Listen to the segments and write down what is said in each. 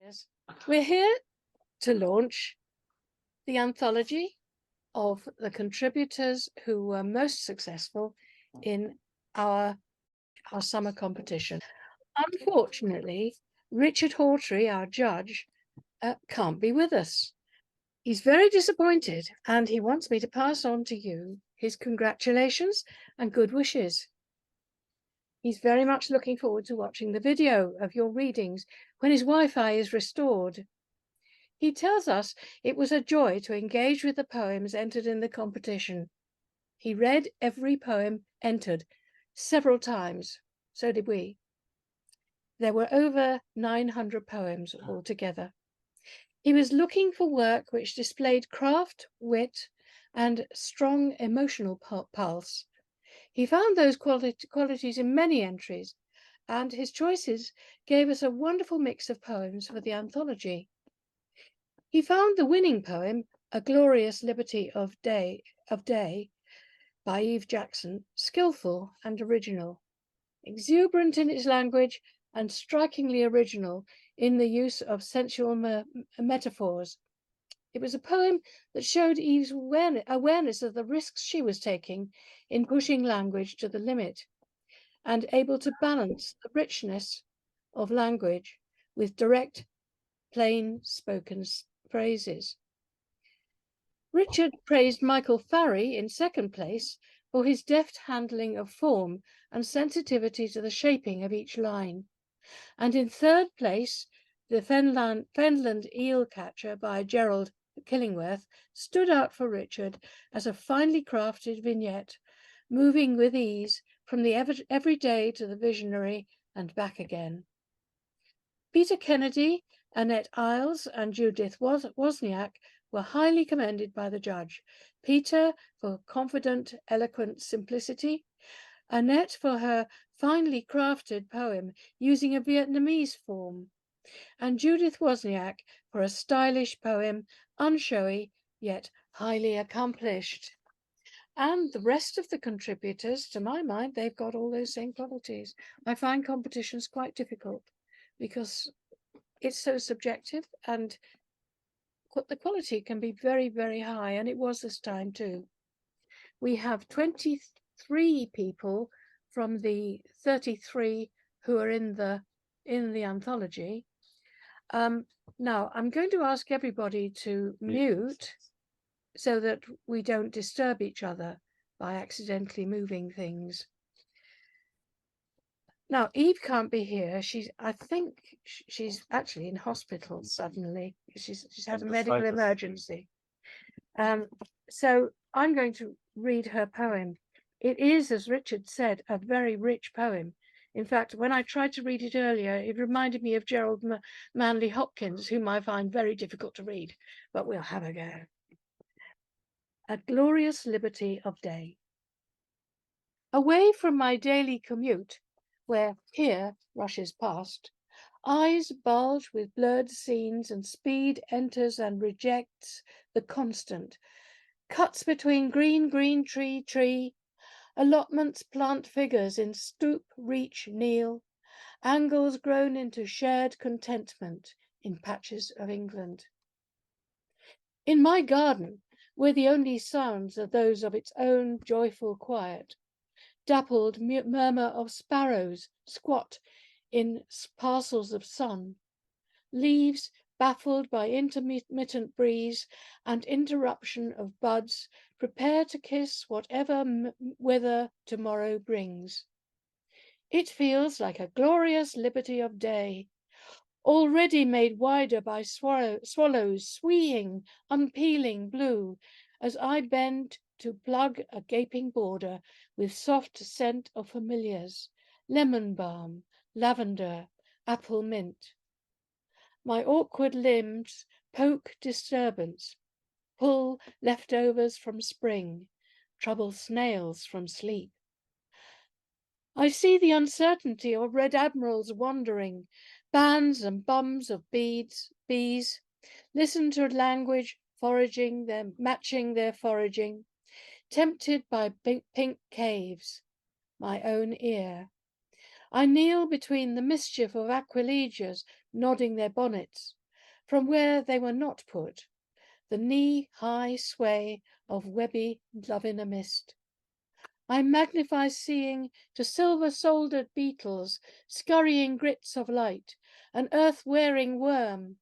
Yes. We're here to launch the anthology of the contributors who were most successful in our summer competition. Unfortunately, Richard Hawtrey, our judge, can't be with us. He's very disappointed and he wants me to pass on to you his congratulations and good wishes. He's very much looking forward to watching the video of your readings when his Wi-Fi is restored. He tells us it was a joy to engage with the poems entered in the competition. He read every poem entered several times. So did we. There were over 900 poems altogether. He was looking for work which displayed craft, wit, and strong emotional pulse. He found those qualities in many entries, and his choices gave us a wonderful mix of poems for the anthology. He found the winning poem, A Glorious Liberty of Day by Eve Jackson, skillful and original, exuberant in its language and strikingly original in the use of sensual metaphors. It was a poem that showed Eve's awareness of the risks she was taking in pushing language to the limit and able to balance the richness of language with direct, plain spoken phrases. Richard praised Michael Farry in second place for his deft handling of form and sensitivity to the shaping of each line. And in third place, the Fenland Eel Catcher by Gerald Killingworth stood out for Richard as a finely crafted vignette, moving with ease from the everyday to the visionary and back again. Peter Kennedy, Annette Isles, and Judith Wozniak were highly commended by the judge. Peter for confident, eloquent simplicity, Annette for her finely crafted poem using a Vietnamese form, and Judith Wozniak for a stylish poem, unshowy yet highly accomplished. And the rest of the contributors, to my mind, they've got all those same qualities. I find competitions quite difficult because it's so subjective and the quality can be very, very high, and it was this time too. We have 23 people from the 33 who are in the anthology. Now I'm going to ask everybody to mute so that we don't disturb each other by accidentally moving things. Now, Eve can't be here. I think she's actually in hospital suddenly. She's had a medical emergency. So I'm going to read her poem. It is, as Richard said, a very rich poem. In fact, when I tried to read it earlier, it reminded me of Gerald Manley Hopkins, whom I find very difficult to read, but we'll have a go. A Glorious Liberty of Day. Away from my daily commute, where here rushes past, eyes bulge with blurred scenes and speed enters and rejects the constant, cuts between green tree, allotments plant figures in stoop, reach, kneel, angles grown into shared contentment in patches of England. In my garden, where the only sounds are those of its own joyful quiet, dappled murmur of sparrows squat in parcels of sun, leaves baffled by intermittent breeze and interruption of buds, prepare to kiss whatever weather tomorrow brings. It feels like a glorious liberty of day, already made wider by swallows sweeing, unpeeling blue, as I bend to plug a gaping border with soft scent of familiars, lemon balm, lavender, apple mint. My awkward limbs poke disturbance, pull leftovers from spring, trouble snails from sleep. I see the uncertainty of red admirals wandering, bands and bums of bees, listen to language foraging, matching their foraging, tempted by pink caves, my own ear. I kneel between the mischief of aquilegias, nodding their bonnets, from where they were not put, the knee-high sway of webby love in a mist. I magnify seeing to silver-soldered beetles, scurrying grits of light, an earth-wearing worm.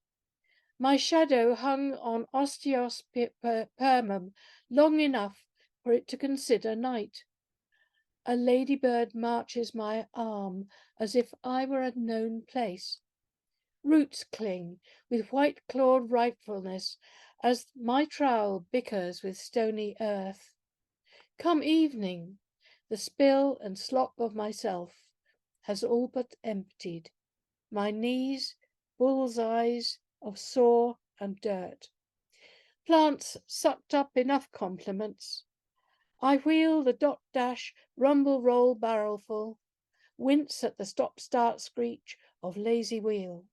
My shadow hung on osteospermum long enough for it to consider night. A ladybird marches my arm as if I were a known place. Roots cling with white-clawed rightfulness as my trowel bickers with stony earth. Come evening, the spill and slop of myself has all but emptied. My knees, bull's eyes of saw and dirt. Plants sucked up enough compliments. I wheel the dot dash, rumble roll barrelful, wince at the stop-start screech of lazy wheel.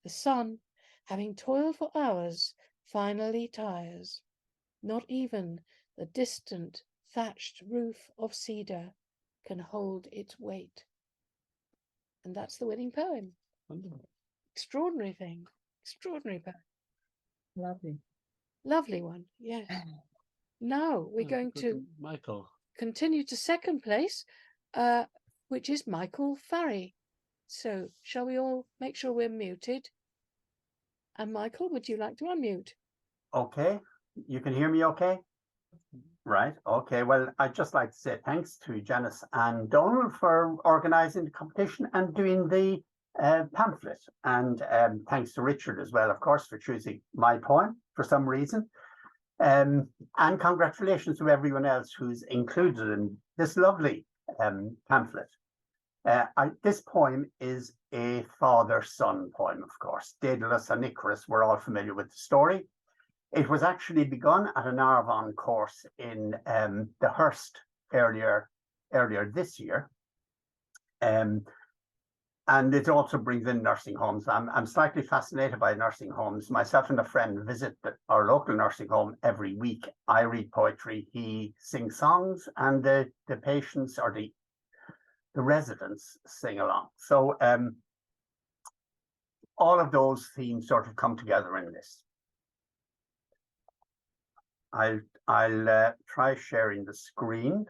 The sun, having toiled for hours, finally tires. Not even the distant thatched roof of cedar can hold its weight. And that's the winning poem. Wonderful. Extraordinary thing. Extraordinary poem. Lovely. Lovely one, yes. Now we're going to Michael. continue to second place, which is Michael Farry. So shall we all make sure we're muted? And Michael, would you like to unmute? Okay, you can hear me okay? Right, okay. Well, I'd just like to say thanks to Janice and Donald for organising the competition and doing the pamphlet. And thanks to Richard as well, of course, for choosing my poem for some reason. And congratulations to everyone else who's included in this lovely pamphlet. This poem is a father-son poem, of course. Daedalus and Icarus, we're all familiar with the story. It was actually begun at an Arvon course in the Hurst earlier this year. And it also brings in nursing homes. I'm slightly fascinated by nursing homes. Myself and a friend visit our local nursing home every week. I read poetry, he sings songs, and the patients or the residents sing along. So all of those themes sort of come together in this. I'll try sharing the screen.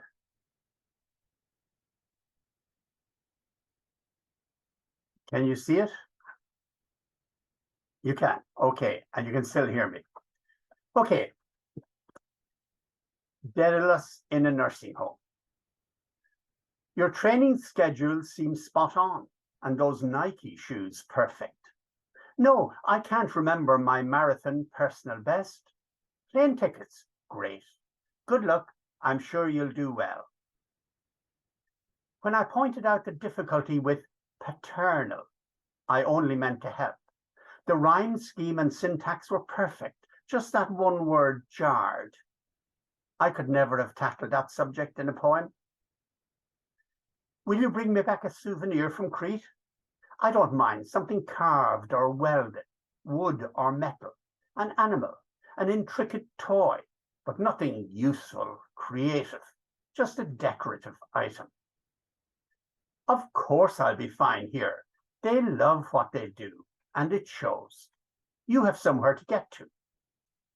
Can you see it? You can. Okay, and you can still hear me. Okay. Daedalus in a nursing home. Your training schedule seems spot on, and those Nike shoes perfect. No, I can't remember my marathon personal best. Plane tickets, great. Good luck, I'm sure you'll do well. When I pointed out the difficulty with paternal, I only meant to help. The rhyme scheme and syntax were perfect, just that one word jarred. I could never have tackled that subject in a poem. Will you bring me back a souvenir from Crete? I don't mind, something carved or welded, wood or metal, an animal, an intricate toy, but nothing useful, creative, just a decorative item. Of course I'll be fine here. They love what they do, and it shows. You have somewhere to get to.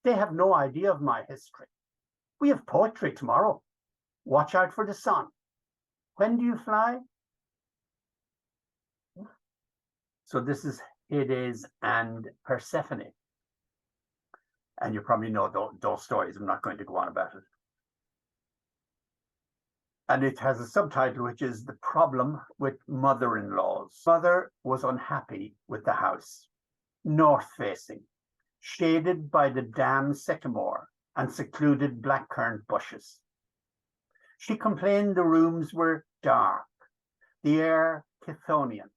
They have no idea of my history. We have poetry tomorrow. Watch out for the sun. When do you fly? So this is Hades and Persephone. And you probably know those stories. I'm not going to go on about it. And it has a subtitle, which is The Problem with Mother-in-Laws. Mother was unhappy with the house, north-facing, shaded by the dam sycamore and secluded blackcurrant bushes. She complained the rooms were dark, the air Chthonian,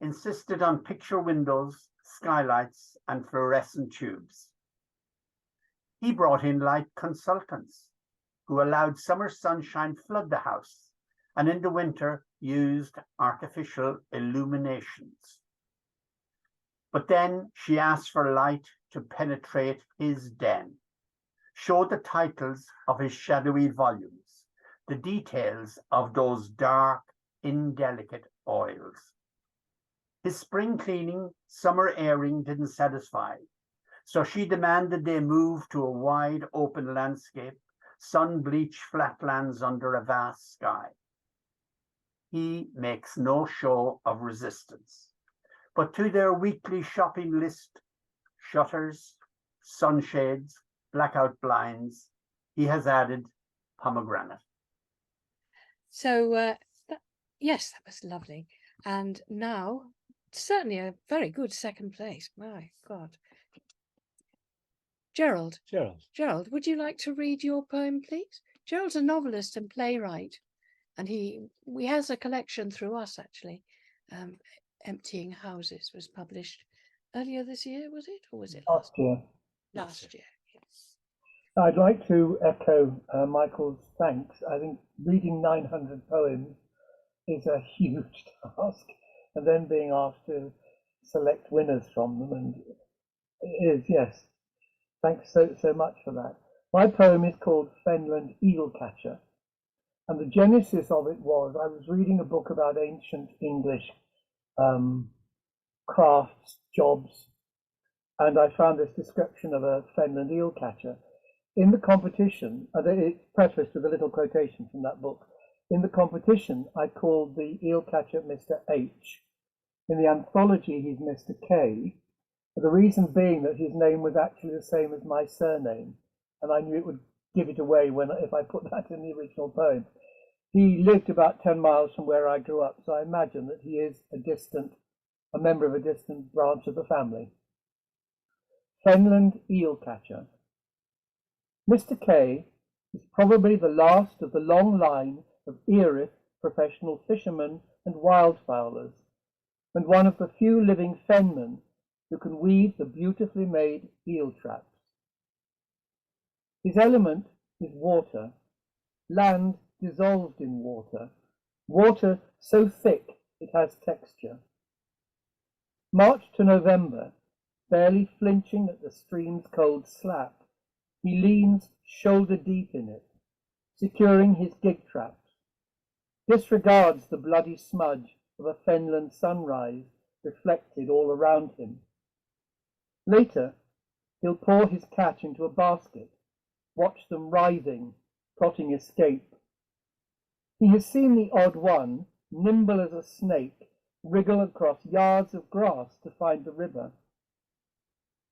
insisted on picture windows, skylights, and fluorescent tubes. He brought in light consultants who allowed summer sunshine flood the house, and in the winter used artificial illuminations. But then she asked for light to penetrate his den, showed the titles of his shadowy volumes, the details of those dark, indelicate oils. His spring cleaning, summer airing didn't satisfy, so she demanded they move to a wide open landscape, sun-bleached flatlands under a vast sky. He makes no show of resistance, but to their weekly shopping list, shutters, sunshades, blackout blinds, he has added pomegranate. So, yes, that was lovely. And now, certainly a very good second place. My God. Gerald, would you like to read your poem, please? Gerald's a novelist and playwright, and he has a collection through us, actually. Emptying Houses was published earlier this year, was it? Or was it Last year. last year? Yes. I'd like to echo Michael's thanks. I think reading 900 poems is a huge task, and then being asked to select winners from them, and it is, yes. Thanks so much for that. My poem is called Fenland Eelcatcher, and the genesis of it was I was reading a book about ancient English crafts, jobs, and I found this description of a Fenland eelcatcher. In the competition, it's prefaced with a little quotation from that book. In the competition, I called the eelcatcher Mr. H. In the anthology, he's Mr. K. The reason being that his name was actually the same as my surname, and I knew it would give it away if I put that in the original poem. He lived about 10 miles from where I grew up, so I imagine that he is a member of a distant branch of the family. Fenland Eelcatcher. Mr. K is probably the last of the long line of Erith professional fishermen and wildfowlers, and one of the few living fenmen who can weave the beautifully made eel traps. His element is water, land dissolved in water, water so thick it has texture. March to November, barely flinching at the stream's cold slap, he leans shoulder deep in it, securing his gig traps, disregards the bloody smudge of a fenland sunrise reflected all around him. Later, he'll pour his catch into a basket, watch them writhing, plotting escape. He has seen the odd one, nimble as a snake, wriggle across yards of grass to find the river.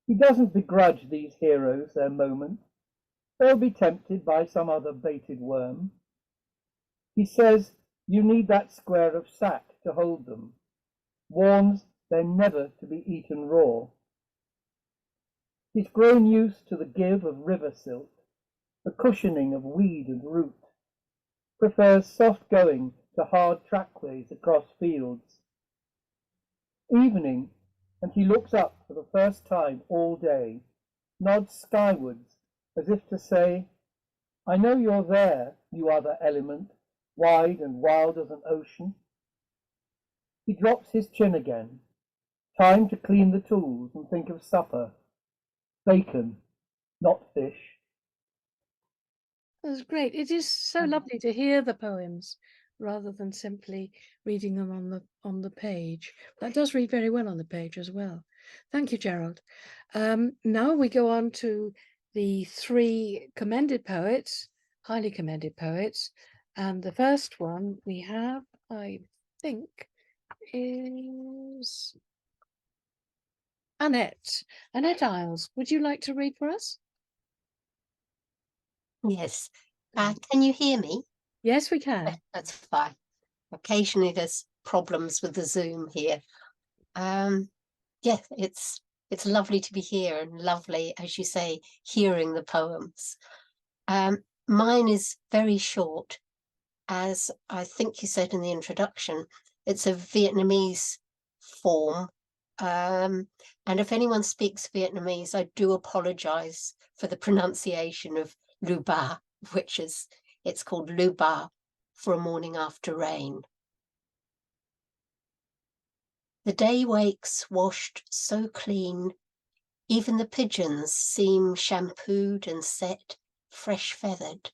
He doesn't begrudge these heroes their moment. They'll be tempted by some other baited worm. He says you need that square of sack to hold them, warns they're never to be eaten raw. He's grown used to the give of river silt, the cushioning of weed and root, prefers soft going to hard trackways across fields. Evening, and he looks up for the first time all day, nods skywards as if to say, I know you're there, you other element, wide and wild as an ocean. He drops his chin again, time to clean the tools and think of supper. Bacon, not fish. That was great. It is so lovely to hear the poems rather than simply reading them on the page. That does read very well on the page as well. Thank you, Gerald. Now we go on to the 3 commended poets, highly commended poets. And the first one we have, I think, is Annette. Annette Isles, would you like to read for us? Yes. Can you hear me? Yes, we can. That's fine. Occasionally there's problems with the Zoom here. Yeah, it's lovely to be here and lovely, as you say, hearing the poems. Mine is very short, as I think you said in the introduction. It's a Vietnamese form. And if anyone speaks Vietnamese, I do apologize for the pronunciation of Lu Ba, it's called Lu Ba for a morning after rain. The day wakes washed so clean, even the pigeons seem shampooed and set, fresh feathered.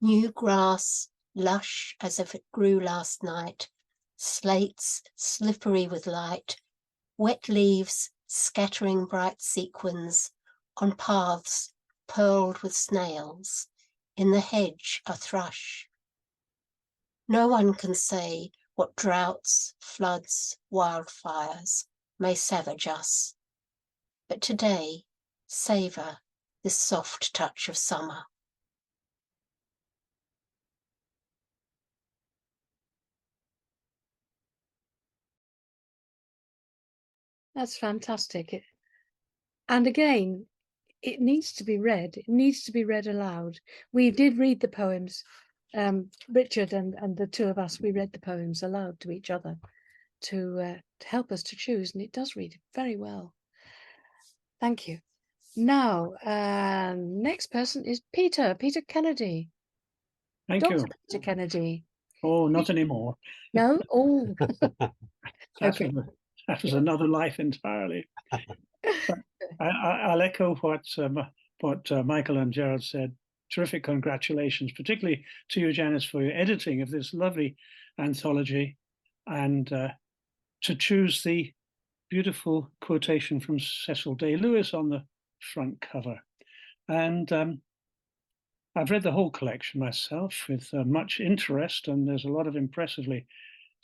New grass, lush as if it grew last night, slates slippery with light, wet leaves scattering bright sequins on paths pearled with snails, in the hedge a thrush. No one can say what droughts, floods, wildfires may savage us, but today savour this soft touch of summer. That's fantastic. And again, it needs to be read. It needs to be read aloud. We did read the poems. Richard and the two of us, we read the poems aloud to each other to help us to choose, and it does read very well. Thank you. Now, next person is Peter Kennedy. Thank Dr. you. Peter Kennedy. Oh, not anymore. No? Oh, okay. That was another life entirely. But I'll echo what Michael and Gerald said. Terrific congratulations, particularly to you, Janice, for your editing of this lovely anthology, and to choose the beautiful quotation from Cecil Day-Lewis on the front cover. And I've read the whole collection myself with much interest, and there's a lot of impressively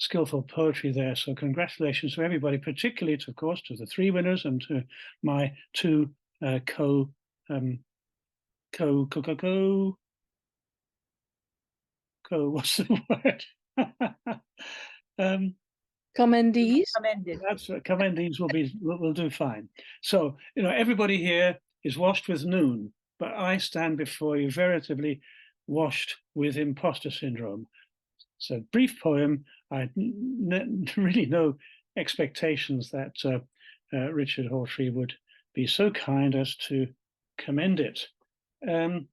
skillful poetry there. So congratulations to everybody, particularly, of course, to the three winners and to my two what's the word? Commendees. Commended. That's what commendees will do fine. So, you know, everybody here is washed with noon, but I stand before you veritably washed with imposter syndrome. It's a brief poem. I had really no expectations that Richard Hawtrey would be so kind as to commend it. But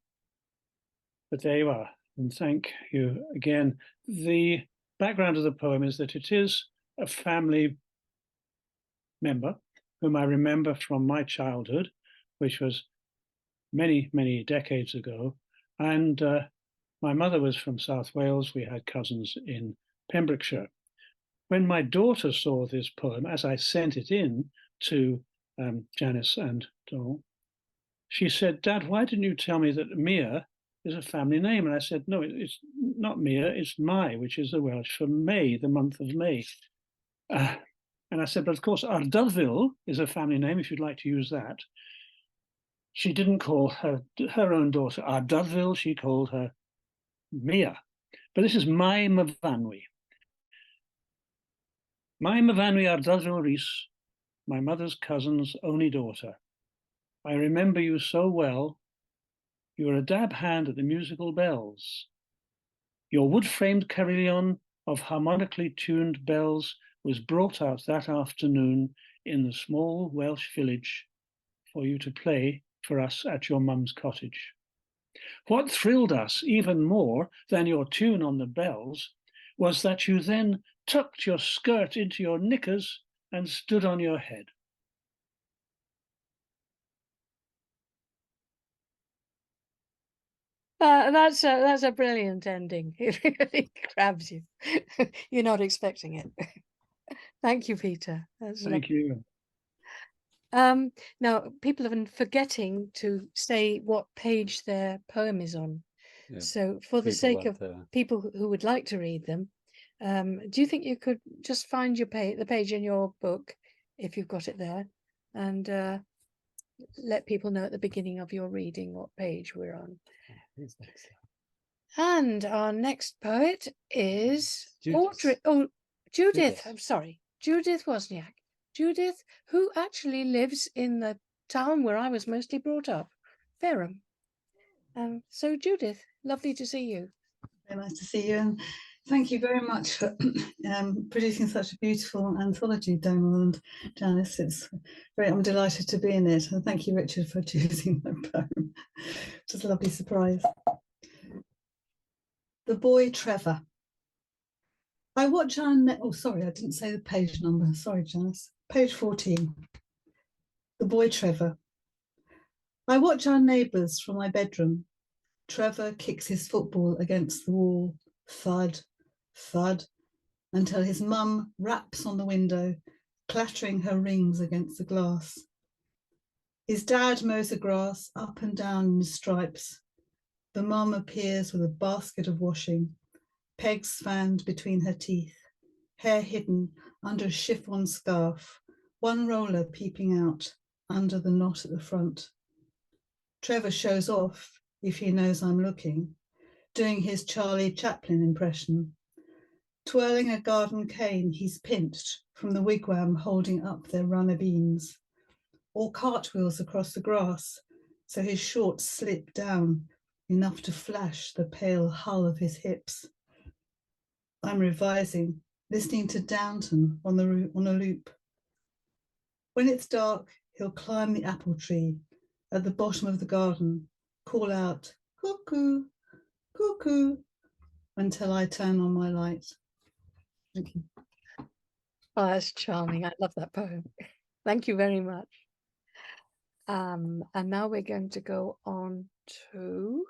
there you are, and thank you again. The background of the poem is that it is a family member whom I remember from my childhood, which was many, many decades ago. And my mother was from South Wales. We had cousins in Pembrokeshire. When my daughter saw this poem, as I sent it in to Janice and Donald, she said, "Dad, why didn't you tell me that Mia is a family name?" And I said, "No, it's not Mia, it's Mai, which is the Welsh for May, the month of May." And I said, "But of course, Ardylfil is a family name, if you'd like to use that." She didn't call her own daughter Ardylfil, she called her Mia. But this is Mai Myfanwy. Mai Myfanwy Ardylfil Rhys, my mother's cousin's only daughter. I remember you so well. You were a dab hand at the musical bells. Your wood-framed carillon of harmonically tuned bells was brought out that afternoon in the small Welsh village for you to play for us at your mum's cottage. What thrilled us even more than your tune on the bells was that you then tucked your skirt into your knickers and stood on your head. That's a brilliant ending. It really grabs you. You're not expecting it. Thank you, Peter. That's Thank you. now people have been forgetting to say what page their poem is on. Yeah, So for the people sake want of people who would like to read them, do you think you could just find your the page in your book, if you've got it there, and let people know at the beginning of your reading what page we're on? And our next poet is Judith. Judith. Judith. I'm sorry, Judith Wozniak. Judith, who actually lives in the town where I was mostly brought up, Fareham. So Judith, lovely to see you. Very nice to see you, and thank you very much for producing such a beautiful anthology, Donal and Janice. I'm delighted to be in it, and thank you, Richard, for choosing my poem. Just a lovely surprise. The Boy Trevor. I watch our oh, sorry, I didn't say the page number. Sorry, Janice. Page 14. The Boy Trevor. I watch our neighbours from my bedroom. Trevor kicks his football against the wall. Thud, thud. until his mum raps on the window, clattering her rings against the glass. His dad mows the grass up and down in stripes. The mum appears with a basket of washing, pegs fanned between her teeth, hair hidden under a chiffon scarf, one roller peeping out under the knot at the front. Trevor shows off if he knows I'm looking, doing his Charlie Chaplin impression. Twirling a garden cane he's pinched from the wigwam holding up their runner beans, or cartwheels across the grass so his shorts slip down enough to flash the pale hull of his hips. I'm revising, listening to Downton on a loop. When it's dark, he'll climb the apple tree at the bottom of the garden, call out, cuckoo, cuckoo, until I turn on my light. Thank you. Oh, that's charming. I love that poem. Thank you very much. And now we're going to go on to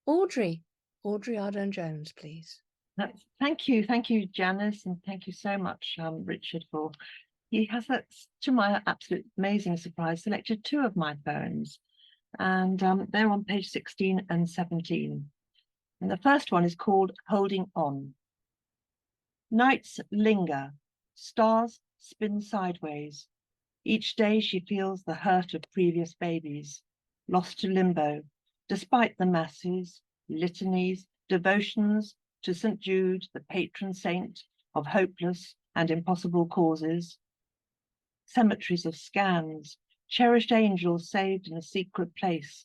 Audrey. Audrey Ardern-Jones, please. Thank you, Janice, and thank you so much, Richard, for he has, to my absolute amazing surprise, selected 2 of my poems, and they're on page 16 and 17. And the first one is called Holding On. Nights linger, stars spin sideways. Each day she feels the hurt of previous babies, lost to limbo, despite the masses, litanies, devotions to St. Jude, the patron saint of hopeless and impossible causes. Cemeteries of scans, cherished angels saved in a secret place,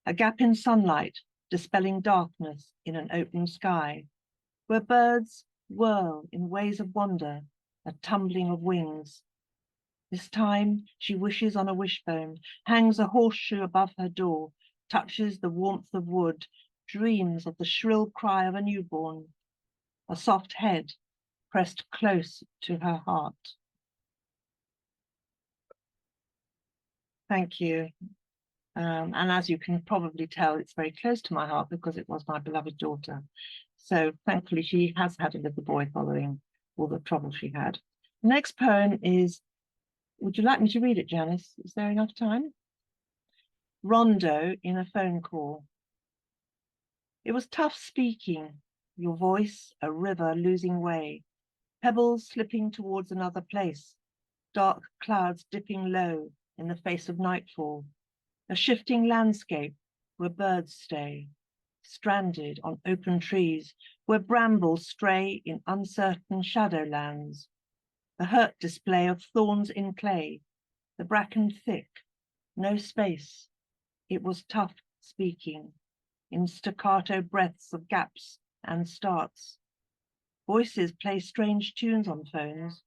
a gap in sunlight dispelling darkness in an open sky, where birds whirl in ways of wonder, a tumbling of wings. This time she wishes on a wishbone, hangs a horseshoe above her door, touches the warmth of wood, dreams of the shrill cry of a newborn, a soft head pressed close to her heart. Thank you. And as you can probably tell, it's very close to my heart because it was my beloved daughter. So thankfully she has had a little boy following all the trouble she had. The next poem is, would you like me to read it, Janice? Is there enough time? Rondo in a Phone Call. It was tough speaking, your voice a river losing way, pebbles slipping towards another place, dark clouds dipping low in the face of nightfall, a shifting landscape where birds stay, stranded on open trees, where brambles stray in uncertain shadowlands, the hurt display of thorns in clay, the bracken thick, no space. It was tough speaking, in staccato breaths of gaps and starts. Voices play strange tunes on phones.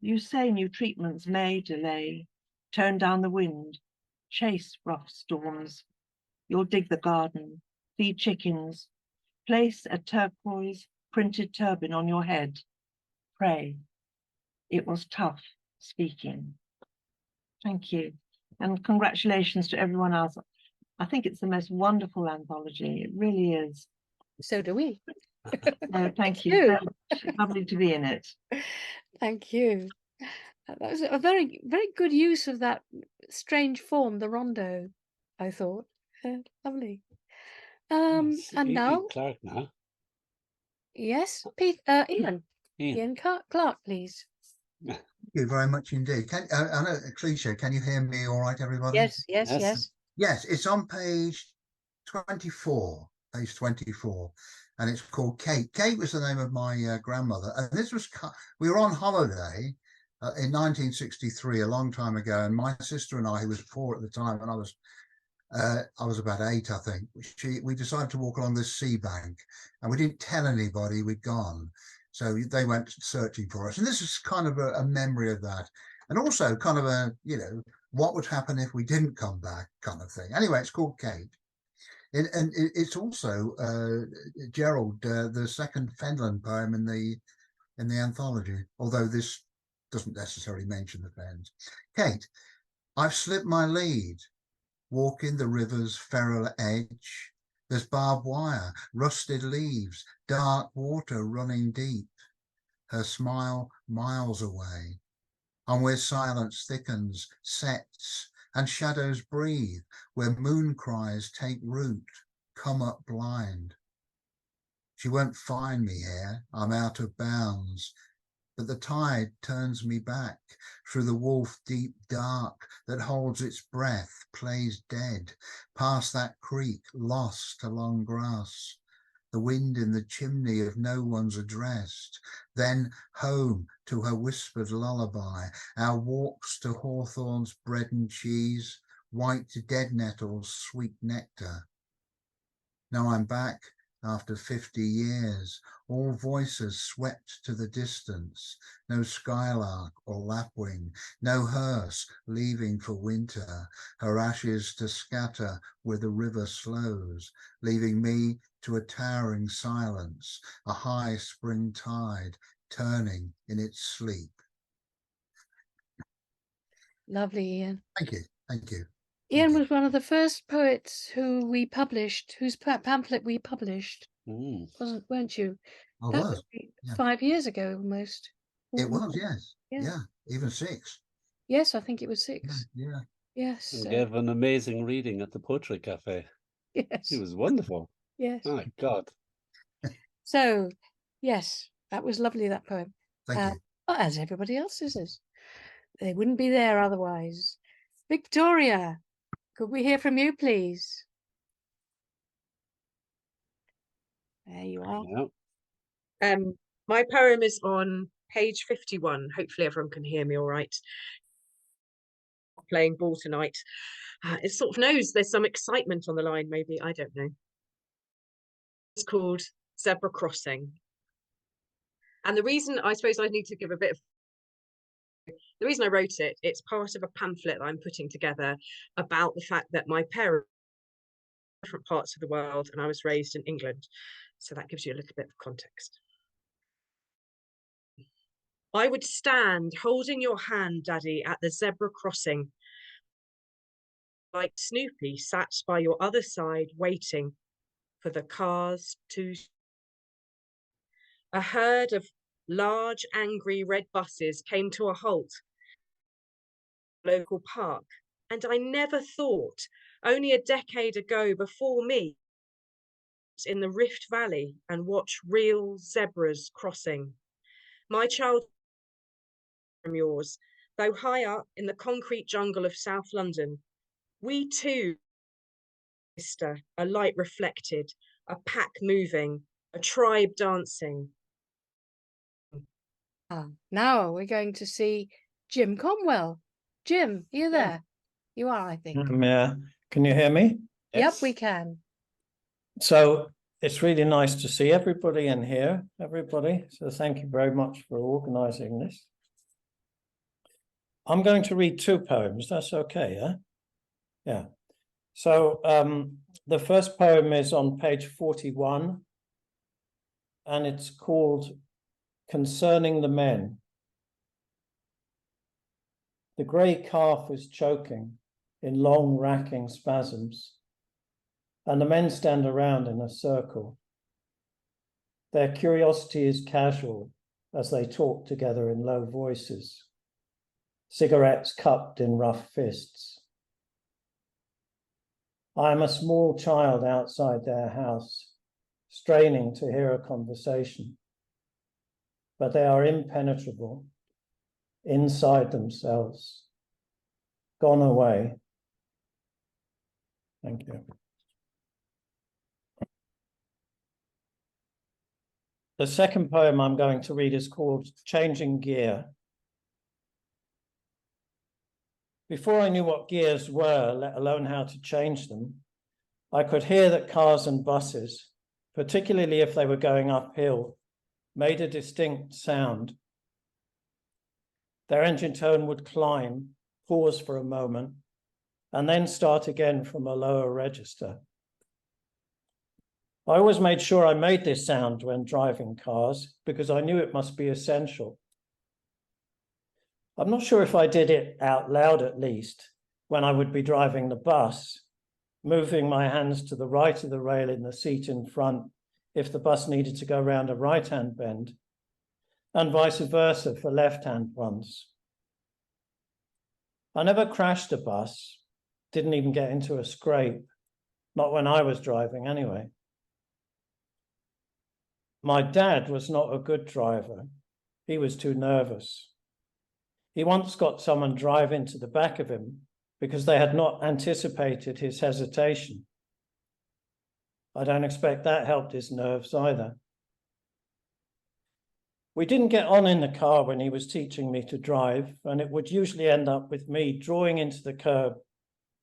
You say new treatments may delay, tone down the wind, chase rough storms. You'll dig the garden, feed chickens, place a turquoise printed turban on your head, pray. It was tough speaking. Thank you. And congratulations to everyone else. I think it's the most wonderful anthology. It really is. So do we. No, thank you so much. Lovely to be in it. Thank you. That was a very, very good use of that strange form, the rondo, I thought. Lovely. And now, Clark now. yes, Ian. Ian Clark, please. Thank you very much indeed. I know a cliche. Can you hear me all right, everybody? Yes. Yes, it's on page 24, and it's called Kate. Kate was the name of my grandmother, and this was, we were on holiday in 1963, a long time ago, and my sister and I, who was 4 at the time, and I was about 8, I think, we decided to walk along this sea bank, and we didn't tell anybody we'd gone. So they went searching for us. And this is kind of a memory of that. And also kind of a, what would happen if we didn't come back kind of thing. Anyway, it's called Kate. And it's also Gerald, the second Fenland poem in the anthology, although this doesn't necessarily mention the Fens. Kate, I've slipped my lead, walking the river's feral edge. There's barbed wire, rusted leaves, dark water running deep. her smile miles away. And where silence thickens, sets, and shadows breathe, where moon cries take root, come up blind. She won't find me here, I'm out of bounds, but the tide turns me back through the wolf deep dark that holds its breath, plays dead, past that creek lost along grass, the wind in the chimney of no one's addressed, then home to her whispered lullaby, our walks to hawthorns, bread and cheese, white dead nettles, sweet nectar. Now I'm back after 50 years, all voices swept to the distance, no skylark or lapwing, no hearse leaving for winter, her ashes to scatter where the river slows, leaving me to a towering silence, a high spring tide turning in its sleep. Lovely, Ian. Thank you, thank you. Ian you. was one of the first poets who we published, whose pamphlet we published, weren't you? I That was, was yeah. 5 years ago almost. It was, yes, Yeah. yeah, even 6. Yes, I think it was Yeah, 6. yeah. Yes. We gave an amazing reading at the Poetry Cafe. Yes. It was wonderful. Yes. My God. So, yes, that was lovely, that poem. Thank you. Well, as everybody else's is. They wouldn't be there otherwise. Victoria, could we hear from you, please? There you are. Yeah. My poem is on page 51. Hopefully everyone can hear me all right. Playing ball tonight. It sort of knows there's some excitement on the line, maybe, I don't know. It's called Zebra Crossing. And the reason, I suppose I need to give a bit of, the reason I wrote it, it's part of a pamphlet that I'm putting together about the fact that my parents are from different parts of the world and I was raised in England. So that gives you a little bit of context. I would stand holding your hand, Daddy, at the zebra crossing, like Snoopy sat by your other side waiting for the cars to. A herd of large, angry red buses came to a halt at the local park, and I never thought, only a decade ago before me, in the Rift Valley and watch real zebras crossing. My child from yours, though high up in the concrete jungle of South London, we too, sister, a light reflected, a pack moving, a tribe dancing. Now we're going to see Jim Conwell. Jim, are you there? You are, I think. Yeah. Can you hear me? Yep, we can. So it's really nice to see everybody in here, everybody. So thank you very much for organising this. I'm going to read 2 poems. That's okay, yeah? Yeah. So the first poem is on page 41, and it's called Concerning the Men. The grey calf is choking in long racking spasms, and the men stand around in a circle. Their curiosity is casual as they talk together in low voices, cigarettes cupped in rough fists. I am a small child outside their house, straining to hear a conversation, but they are impenetrable, inside themselves, gone away. Thank you. The second poem I'm going to read is called Changing Gear. Before I knew what gears were, let alone how to change them, I could hear that cars and buses, particularly if they were going uphill, made a distinct sound. Their engine tone would climb, pause for a moment, and then start again from a lower register. I always made sure I made this sound when driving cars because I knew it must be essential. I'm not sure if I did it out loud, at least, when I would be driving the bus, moving my hands to the right of the rail in the seat in front if the bus needed to go round a right-hand bend, and vice versa for left-hand ones. I never crashed a bus, didn't even get into a scrape, not when I was driving anyway. My dad was not a good driver. He was too nervous. He once got someone drive into the back of him because they had not anticipated his hesitation. I don't expect that helped his nerves either. We didn't get on in the car when he was teaching me to drive, and it would usually end up with me drawing into the curb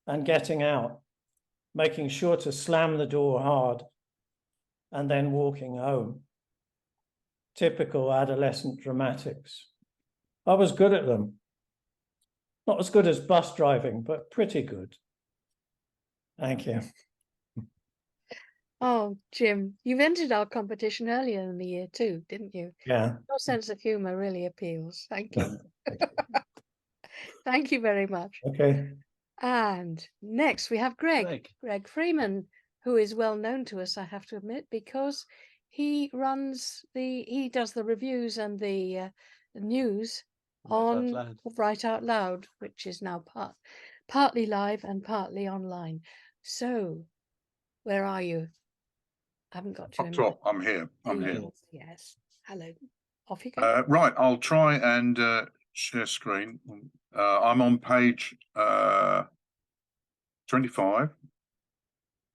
and getting out, making sure to slam the door hard, and then walking home. Typical adolescent dramatics. I was good at them. Not as good as bus driving, but pretty good. Thank you. Oh, Jim, you've entered our competition earlier in the year too, didn't you? Yeah. Your sense of humour really appeals. Thank you. Thank you very much. Okay. And next we have Greg Freeman, who is well known to us, I have to admit, because he does the reviews and the news on Write Out Loud, which is now partly live and partly online. So, where are you? I haven't got to Up top, I'm here. I'm here. Yes. Hello. Off you go. Right, I'll try and share screen. I'm on page 25.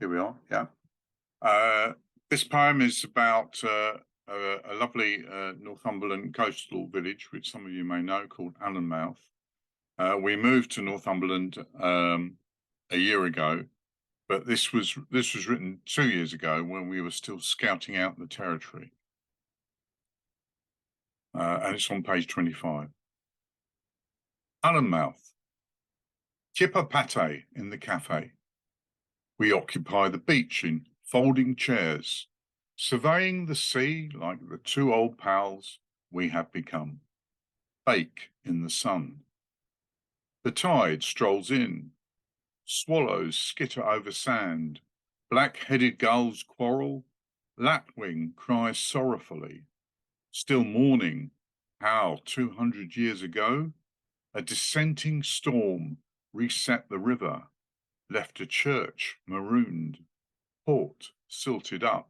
Here we are. Yeah. This poem is about a lovely Northumberland coastal village, which some of you may know, called Allenmouth. We moved to Northumberland a year ago, but this was written 2 years ago when we were still scouting out the territory. And it's on page 25. Allenmouth. Kipper pate in the cafe. We occupy the beach in folding chairs, surveying the sea like the two old pals we have become. Bake in the sun. The tide strolls in. Swallows skitter over sand. Black-headed gulls quarrel. Lapwing cries sorrowfully. Still mourning how 200 years ago a dissenting storm reset the river, left a church marooned, port silted up.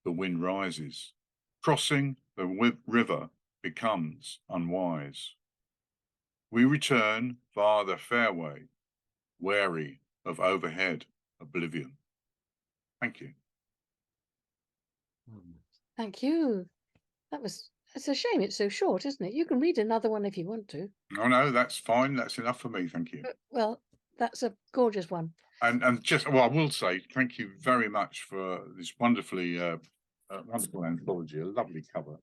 The wind rises. Crossing the river becomes unwise. We return via the fairway, wary of overhead oblivion. Thank you. Thank you. It's a shame it's so short, isn't it? You can read another one if you want to. Oh no, that's fine. That's enough for me. Thank you. Well, that's a gorgeous one. And just, well, I will say thank you very much for this wonderful anthology, a lovely cover,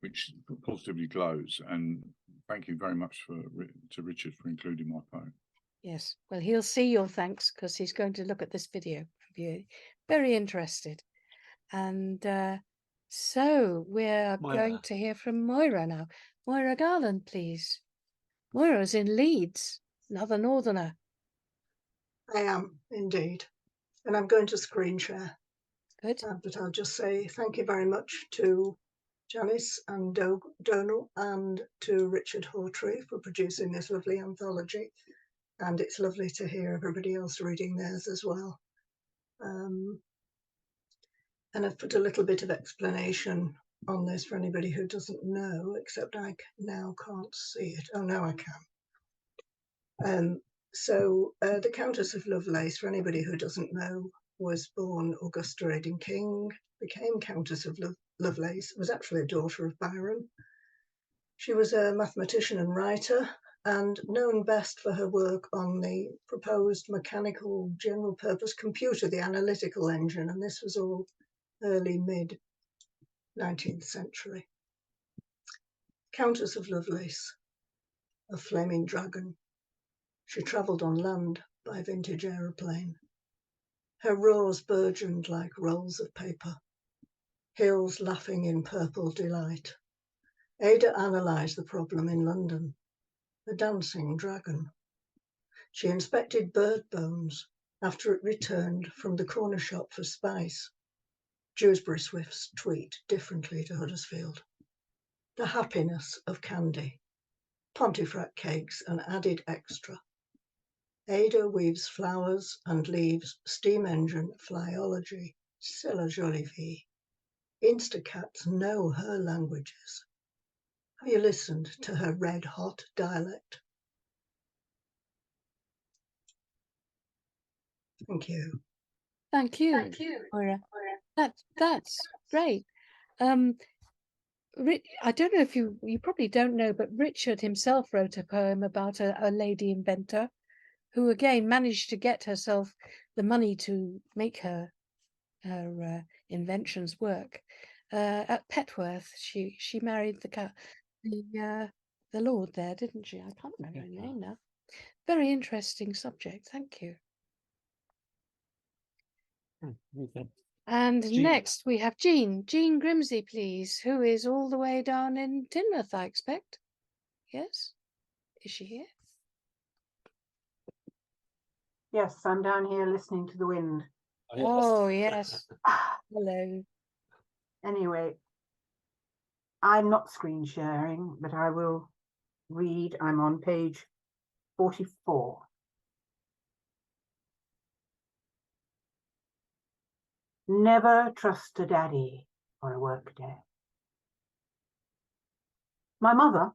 which positively glows. And thank you very much to Richard for including my poem. Yes, well, he'll see your thanks because he's going to look at this video. Very interested. And so we're going to hear from Moira now. Moira Garland, please. Moira's in Leeds, another northerner. I am indeed. And I'm going to screen share. Good. But I'll just say thank you very much to Janice and Donal and to Richard Hawtrey for producing this lovely anthology. And it's lovely to hear everybody else reading theirs as well. And I've put a little bit of explanation on this for anybody who doesn't know, except I now can't see it. Oh, now I can. So the Countess of Lovelace, for anybody who doesn't know, was born Augusta Aden King, became Countess of Lovelace, was actually a daughter of Byron. She was a mathematician and writer, and known best for her work on the proposed mechanical general purpose computer, the analytical engine, and this was all early mid 19th century. Countess of Lovelace, a flaming dragon. She travelled on land by vintage aeroplane. Her roars burgeoned like rolls of paper, hills laughing in purple delight. Ada analysed the problem in London, the dancing dragon. She inspected bird bones after it returned from the corner shop for spice. Dewsbury Swifts tweet differently to Huddersfield. the happiness of candy, Pontefract cakes an added extra. Ada weaves flowers and leaves, steam engine, flyology, c'est la jolie vie. Instacats know her languages. Have you listened to her red-hot dialect? Thank you. Thank you, Moira. That's great. I don't know if you probably don't know, but Richard himself wrote a poem about a lady inventor who again managed to get herself the money to make her inventions work. At Petworth, she married the lord there, didn't she? I can't remember her name now. Very interesting subject. Thank you. Okay. And Jean. next we have Jean Grimsey, please, who is all the way down in Teignmouth, I expect. Yes? Is she here? Yes, I'm down here listening to the wind. Oh, yes. Hello. Anyway, I'm not screen sharing, but I will read. I'm on page 44. Never trust a daddy for a work day. My mother,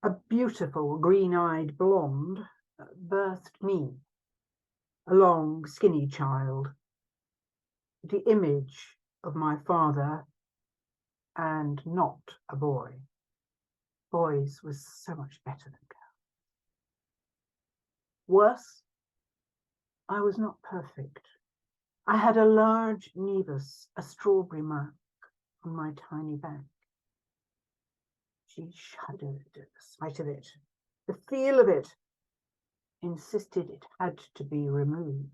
a beautiful green-eyed blonde, birthed me, a long, skinny child, the image of my father, and not a boy. Boys was so much better than girls. Worse, I was not perfect. I had a large nevus, a strawberry mark on my tiny back. She shuddered at the sight of it. The feel of it insisted it had to be removed.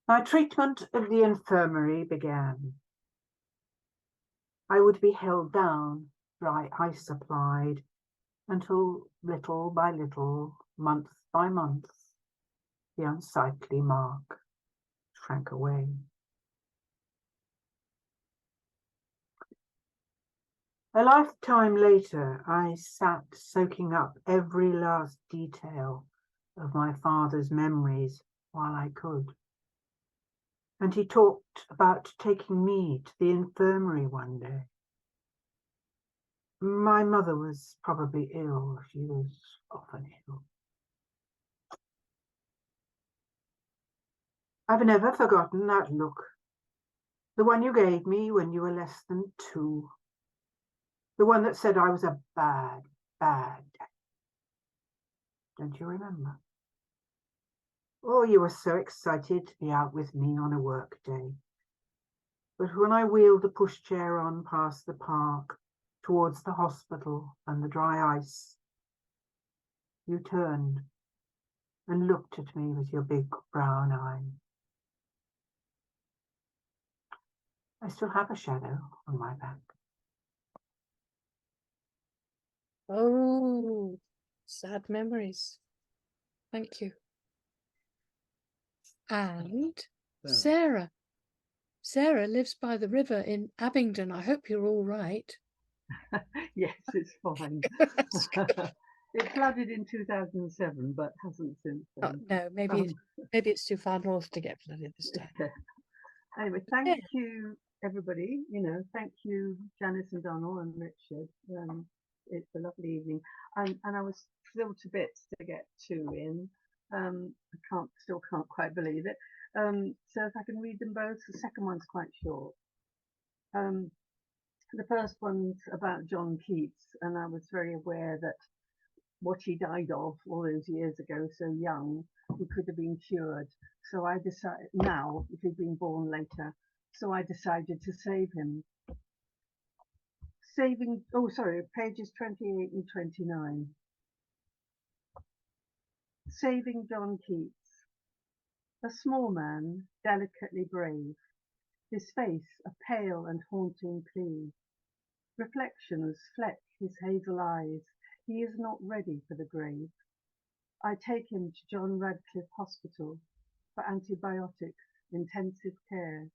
My treatment of the infirmary began. I would be held down, dry ice applied, until little by little, month by month, the unsightly mark shrank away. A lifetime later, I sat soaking up every last detail of my father's memories while I could. And he talked about taking me to the infirmary one day. My mother was probably ill. She was often ill. I've never forgotten that look. The one you gave me when you were less than 2. The one that said I was a bad, bad. Don't you remember? Oh, you were so excited to be out with me on a work day. But when I wheeled the pushchair on past the park, towards the hospital and the dry ice, you turned and looked at me with your big brown eyes. I still have a shadow on my back. Oh, sad memories. Thank you. And Sarah. Sarah lives by the river in Abingdon. I hope you're all right. Yes, it's fine. It flooded in 2007, but hasn't since then. No, maybe it's too far north to get flooded this time. Anyway, thank you, everybody. Thank you, Janice and Donald and Richard. It's a lovely evening, and I was thrilled to bits to get 2 in. I still can't quite believe it. So if I can read them both, the second one's quite short. The first one's about John Keats, and I was very aware that what he died of all those years ago, so young, he could have been cured. So I decided now, if he'd been born later, so I decided to save him. Pages 28 and 29. Saving John Keats. A small man, delicately brave, his face a pale and haunting plea. Reflections fleck his hazel eyes. He is not ready for the grave. I take him to John Radcliffe Hospital for antibiotics, intensive care,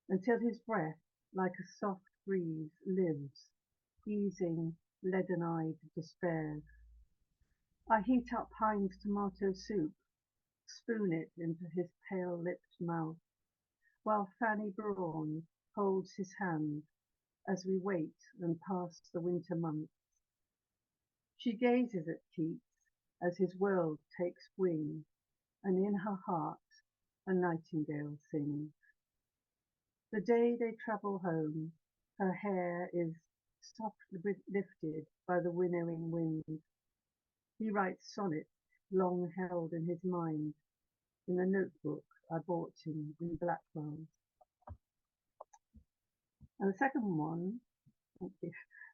until his breath like a soft breeze lives, easing leaden-eyed despairs. I heat up Heinz tomato soup, spoon it into his pale-lipped mouth, while Fanny Braun holds his hand as we wait and pass the winter months. She gazes at Keats as his world takes wing, and in her heart a nightingale sings. The day they travel home, her hair is softly lifted by the winnowing wind. He writes sonnets long held in his mind in the notebook I bought him in Blackwell. And the second one, thank you.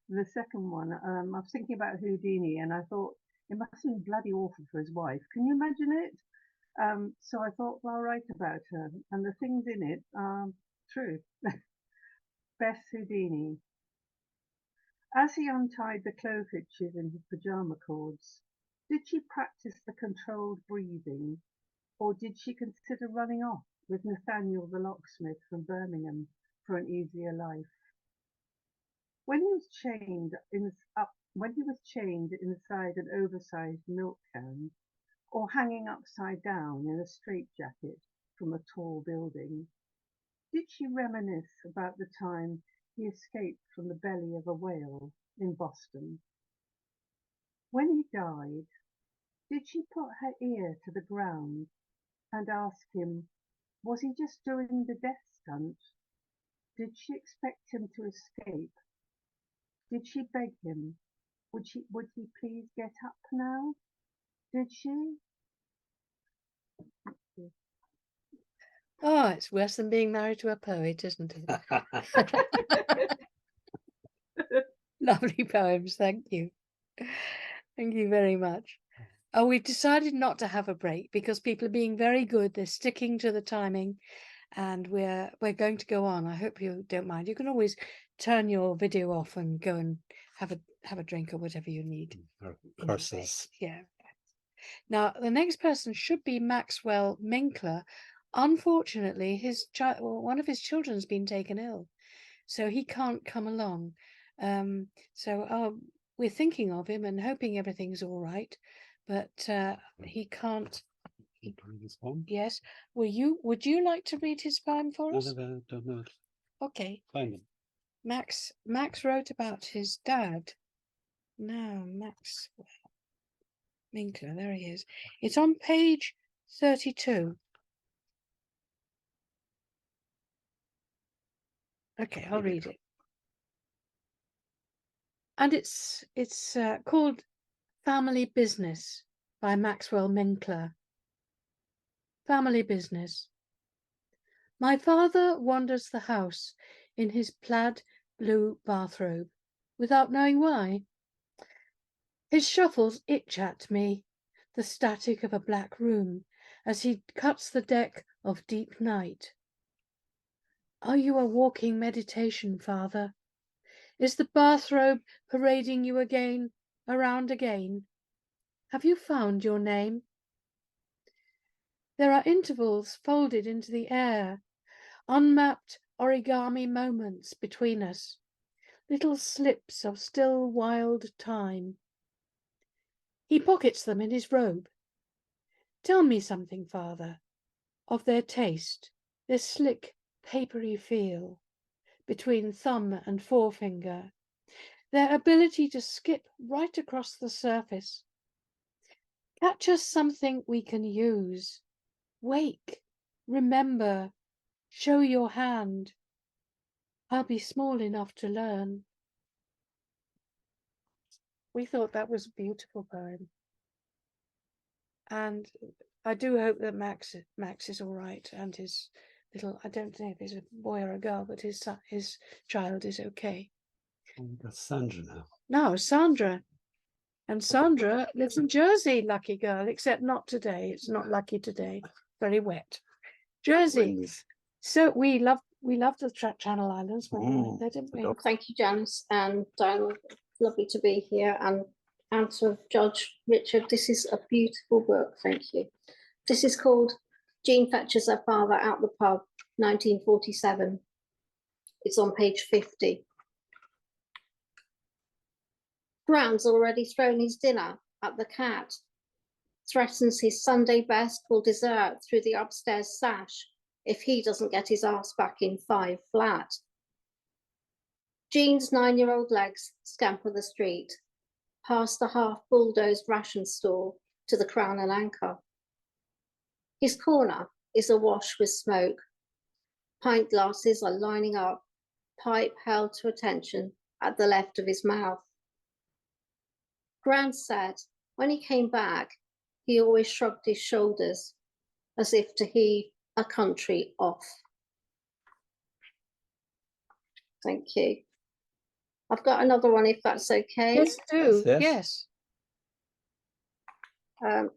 The second one, I was thinking about Houdini, and I thought it must have been bloody awful for his wife. Can you imagine it? So I thought, well, I'll write about her, and the things in it are true. Bess Houdini. As he untied the clove-hitches in his pyjama cords, did she practice the controlled breathing, or did she consider running off with Nathaniel the locksmith from Birmingham for an easier life? When he was chained inside an oversized milk can, or hanging upside down in a straitjacket from a tall building, did she reminisce about the time he escaped from the belly of a whale in Boston? When he died, did she put her ear to the ground and ask him, was he just doing the death stunt? Did she expect him to escape? Did she beg him? Would he please get up now? Did she? Oh, it's worse than being married to a poet, isn't it? Lovely poems, thank you. Thank you very much. Oh, we've decided not to have a break because people are being very good. They're sticking to the timing, and we're going to go on. I hope you don't mind. You can always turn your video off and go and have a drink or whatever you need. Or in the break. courses. Yeah. Now, the next person should be Maxwell Minkler. Unfortunately, one of his children's been taken ill, so he can't come along. We're thinking of him and hoping everything's all right, but he can't. Yes. Would you like to read his poem for us? No, don't know. Okay. Find him. Max wrote about his dad. Now, Maxwell Minkler, there he is. It's on page 32. Okay, I'll read it. And it's called Family Business by Maxwell Minkler. Family business. My father wanders the house in his plaid blue bathrobe without knowing why. His shuffles itch at me, the static of a black room, as he cuts the deck of deep night. Are you a walking meditation, Father? Is the bathrobe parading you around again? Have you found your name? There are intervals folded into the air, unmapped origami moments between us, little slips of still wild time. He pockets them in his robe. Tell me something, Father, of their taste, their slick, papery feel between thumb and forefinger, their ability to skip right across the surface. Catch us something we can use. Wake, remember, show your hand. I'll be small enough to learn. We thought that was a beautiful poem. And I do hope that Max is all right, and his little, I don't know if he's a boy or a girl, but his child is okay. We've got Sandra now. No, Sandra. And Sandra lives in Jersey, lucky girl, except not today. It's not lucky today. Very wet. Jersey. So we love the Channel Islands. Didn't we? Thank you, Janice and Diana. Lovely to be here and to Judge Richard. This is a beautiful book. Thank you. This is called Jean Fetches Her Father Out the Pub, 1947. It's on page 50. Gran's already thrown his dinner at the cat, threatens his Sunday best will desert through the upstairs sash if he doesn't get his ass back in 5 flat. Jean's 9-year-old legs scamper the street, past the half-bulldozed ration store to the Crown and Anchor. His corner is awash with smoke. Pint glasses are lining up, pipe held to attention at the left of his mouth. Gran said when he came back, he always shrugged his shoulders as if to heave a country off. Thank you. I've got another one if that's okay. Yes, do. Yes. Yes.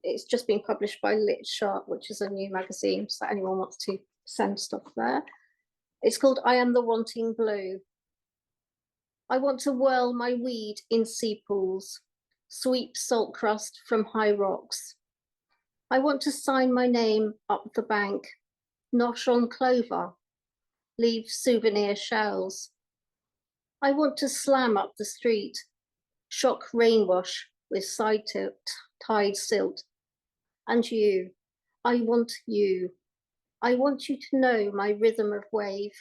It's just been published by Lit Sharp, which is a new magazine, so anyone wants to send stuff there. It's called I Am the Wanting Blue. I want to whirl my weed in sea pools, sweep salt crust from high rocks. I want to sign my name up the bank, nosh on clover, leave souvenir shells. I want to slam up the street, shock rainwash with side tide silt. And you, I want you. I want you to know my rhythm of wave.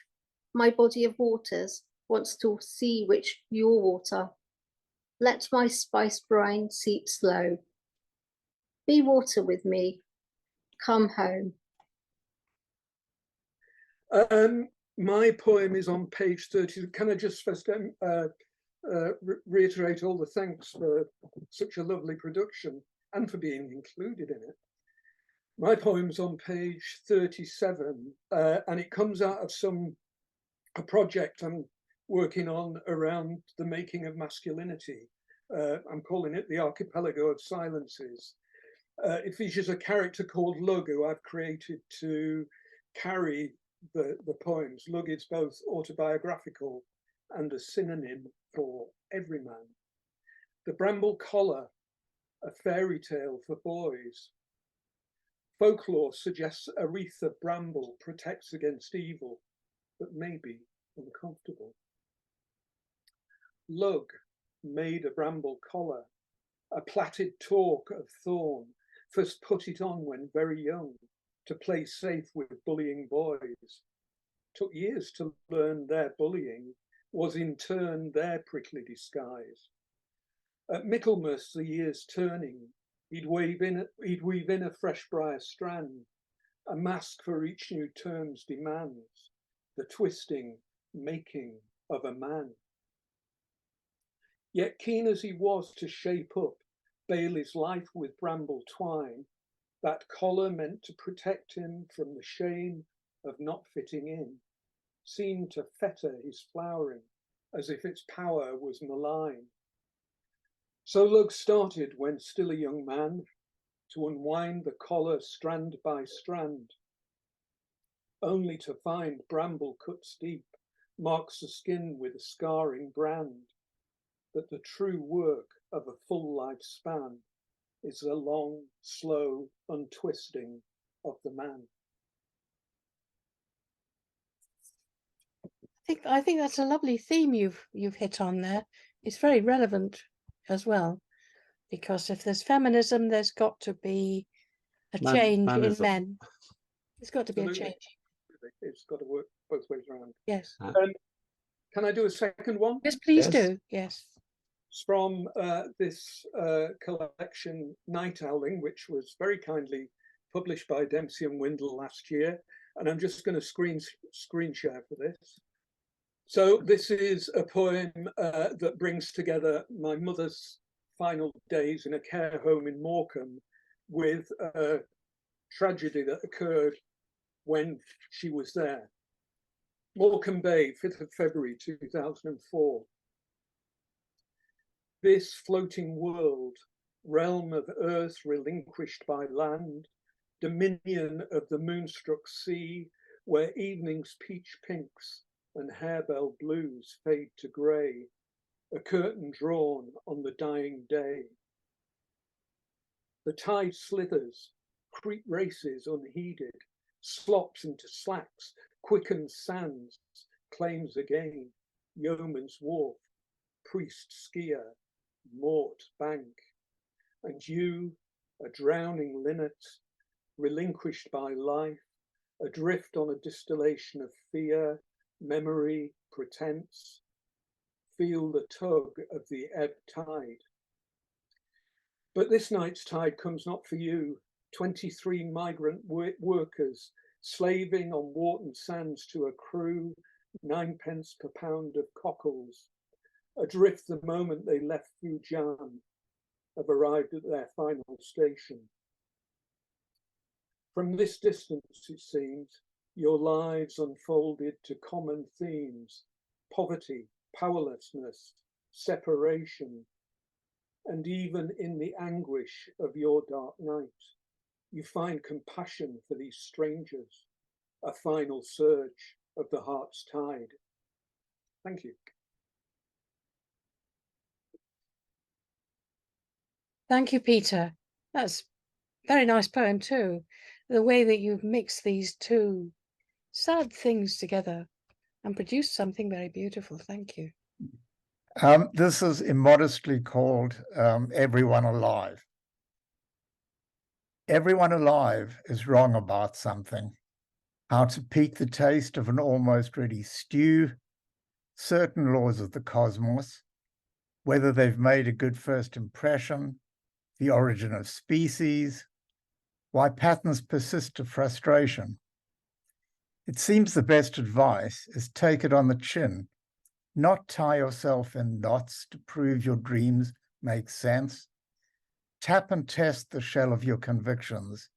My body of waters wants to see which your water. Let my spice brine seep slow. Be water with me. Come home. My poem is on page 30. Can I just first reiterate all the thanks for such a lovely production and for being included in it. My poem's on page 37, and it comes out of a project I'm working on around the making of masculinity. I'm calling it the Archipelago of Silences. It features a character called Lug, who I've created to carry the poems. Lug is both autobiographical and a synonym for everyman. The Bramble Collar, a fairy tale for boys. Folklore suggests a wreath of bramble protects against evil, but may be uncomfortable. Lug made a bramble collar, a plaited torque of thorn, first put it on when very young, to play safe with bullying boys. Took years to learn their bullying was in turn their prickly disguise. At Michaelmas, the years turning, he'd weave in a fresh briar strand, a mask for each new term's demands, the twisting, making of a man. Yet keen as he was to shape up Bailey's life with bramble twine, that collar meant to protect him from the shame of not fitting in, seemed to fetter his flowering as if its power was malign. So Lug started, when still a young man, to unwind the collar strand by strand, only to find bramble cuts deep, marks the skin with a scarring brand, that the true work of a full lifespan is the long, slow untwisting of the man. I think that's a lovely theme you've hit on there. It's very relevant as well, because if there's feminism, there's got to be a change in men. There's got to be a change. It's got to work both ways around. Yes. Can I do a second one? Yes, please do. Yes. It's from this collection, Night Owling, which was very kindly published by Dempsey and Windle last year. And I'm just going to screen share for this. So this is a poem that brings together my mother's final days in a care home in Morecambe with a tragedy that occurred when she was there. Morecambe Bay, 5th of February 2004. This floating world, realm of earth relinquished by land, dominion of the moonstruck sea, where evening's peach pinks and harebell blues fade to grey, a curtain drawn on the dying day. The tide slithers, creep races unheeded, slops into slacks, quickens sands, claims again, yeoman's wharf, priest skier, mort bank, and you, a drowning linnet, relinquished by life, adrift on a distillation of fear, memory, pretense, feel the tug of the ebb tide. But this night's tide comes not for you, 23 migrant workers slaving on Wharton sands to accrue 9p per pound of cockles, adrift the moment they left Fujian, have arrived at their final station. From this distance, it seems, your lives unfolded to common themes: poverty, powerlessness, separation, and even in the anguish of your dark night, you find compassion for these strangers, a final surge of the heart's tide. Thank you. Thank you, Peter. That's a very nice poem too. The way that you've mixed these two sad things together and produced something very beautiful. Thank you. This is immodestly called Everyone Alive. Everyone alive is wrong about something. How to pique the taste of an almost ready stew, certain laws of the cosmos, whether they've made a good first impression, the origin of species, why patterns persist to frustration. It seems the best advice is take it on the chin, not tie yourself in knots to prove your dreams make sense. Tap and test the shell of your convictions.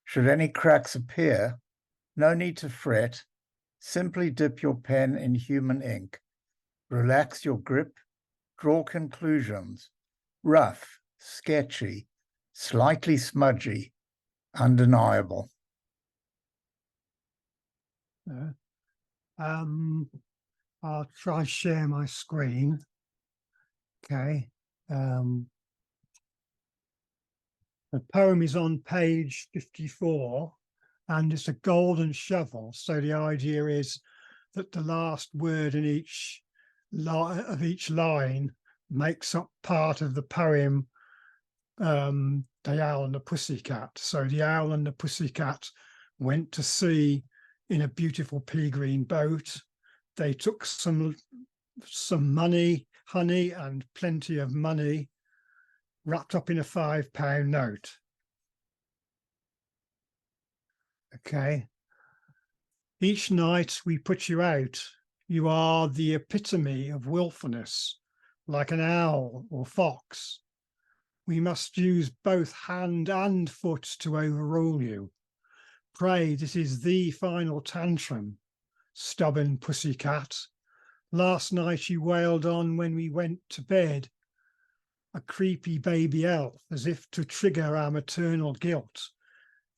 Should any cracks appear, no need to fret. Simply dip your pen in human ink. Relax your grip, draw conclusions. Rough, sketchy, slightly smudgy, undeniable. I'll try share my screen. Okay. The poem is on page 54 and it's a golden shovel. So the idea is that the last word in each line makes up part of the poem, The Owl and the Pussycat. So the owl and the pussycat went to sea in a beautiful pea green boat. They took some money, honey, and plenty of money wrapped up in a £5 note. Okay. Each night we put you out. You are the epitome of willfulness, like an owl or fox. We must use both hand and foot to overrule you. Pray, this is the final tantrum, stubborn pussycat. Last night you wailed on when we went to bed, a creepy baby elf, as if to trigger our maternal guilt.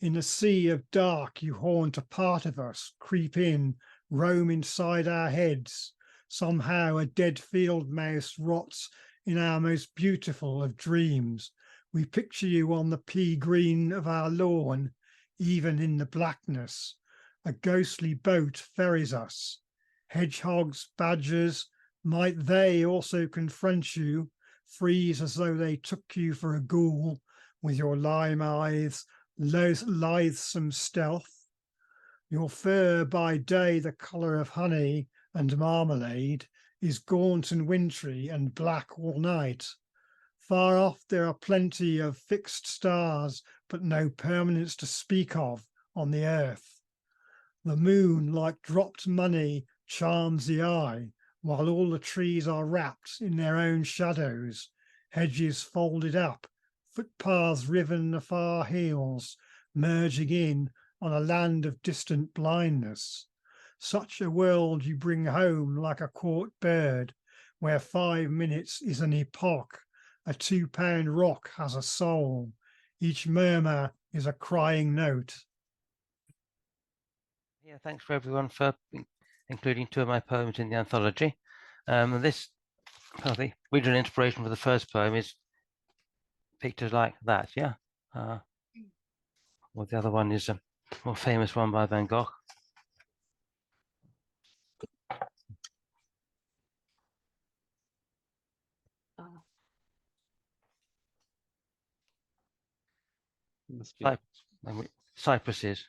In a sea of dark you haunt a part of us, creep in, roam inside our heads. Somehow a dead field mouse rots in our most beautiful of dreams. We picture you on the pea green of our lawn, even in the blackness. A ghostly boat ferries us. Hedgehogs, badgers, might they also confront you, freeze as though they took you for a ghoul, with your lime eyes, lithesome stealth? Your fur by day the colour of honey and marmalade is gaunt and wintry and black all night. Far off there are plenty of fixed stars, but no permanence to speak of on the earth. The moon, like dropped money, charms the eye, while all the trees are wrapped in their own shadows, hedges folded up, footpaths riven the far hills, merging in on a land of distant blindness. Such a world you bring home like a caught bird, where 5 minutes is an epoch. A £2 rock has a soul. Each murmur is a crying note. Yeah, thanks for everyone for including 2 of my poems in the anthology. The original inspiration for the first poem is pictures like that, yeah. Well, the other one is a more famous one by Van Gogh. Cypresses.